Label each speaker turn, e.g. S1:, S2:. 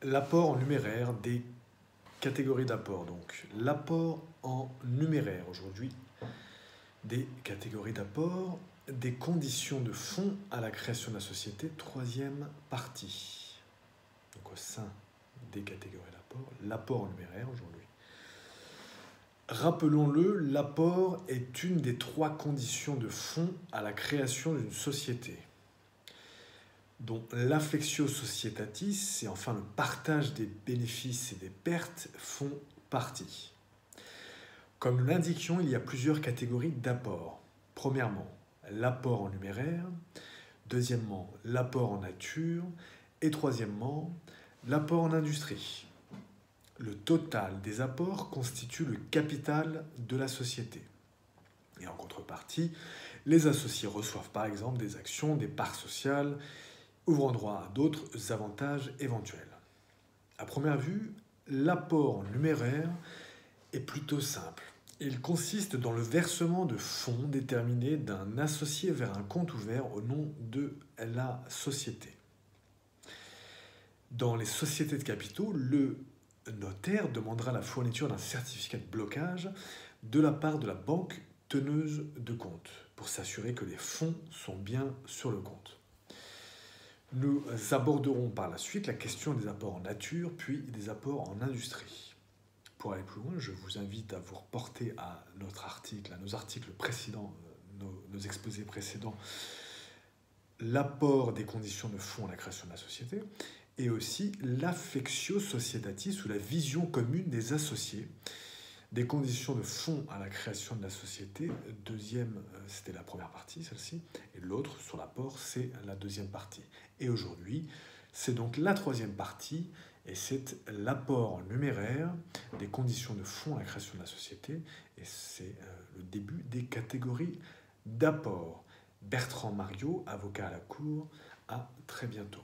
S1: L'apport en numéraire des catégories d'apport. Donc, l'apport en numéraire aujourd'hui des catégories d'apport, des conditions de fonds à la création de la société, troisième partie. Donc, au sein des catégories d'apport, l'apport en numéraire aujourd'hui. Rappelons-le, l'apport est une des trois conditions de fonds à la création d'une société, dont l'affectio societatis et enfin le partage des bénéfices et des pertes font partie. Comme nous l'indiquions, il y a plusieurs catégories d'apport. Premièrement, l'apport en numéraire. Deuxièmement, l'apport en nature. Et troisièmement, l'apport en industrie. Le total des apports constitue le capital de la société. Et en contrepartie, les associés reçoivent par exemple des actions, des parts sociales, ouvrant droit à d'autres avantages éventuels. À première vue, l'apport en numéraire est plutôt simple. Il consiste dans le versement de fonds déterminés d'un associé vers un compte ouvert au nom de la société. Dans les sociétés de capitaux, le notaire demandera la fourniture d'un certificat de blocage de la part de la banque teneuse de compte pour s'assurer que les fonds sont bien sur le compte. Nous aborderons par la suite la question des apports en nature, puis des apports en industrie. Pour aller plus loin, je vous invite à vous reporter à notre article, à nos articles précédents, nos exposés précédents, l'apport des conditions de fonds à la création de la société, et aussi l'affectio societatis, ou la vision commune des associés, des conditions de fonds à la création de la société. Deuxième, c'était la première partie, celle-ci, et l'autre, sur l'apport, c'est la deuxième partie. Et aujourd'hui, c'est donc la troisième partie, et c'est l'apport en numéraire des conditions de fonds à la création de la société, et c'est le début des catégories d'apport. Bertrand Mariot, avocat à la Cour, à très bientôt.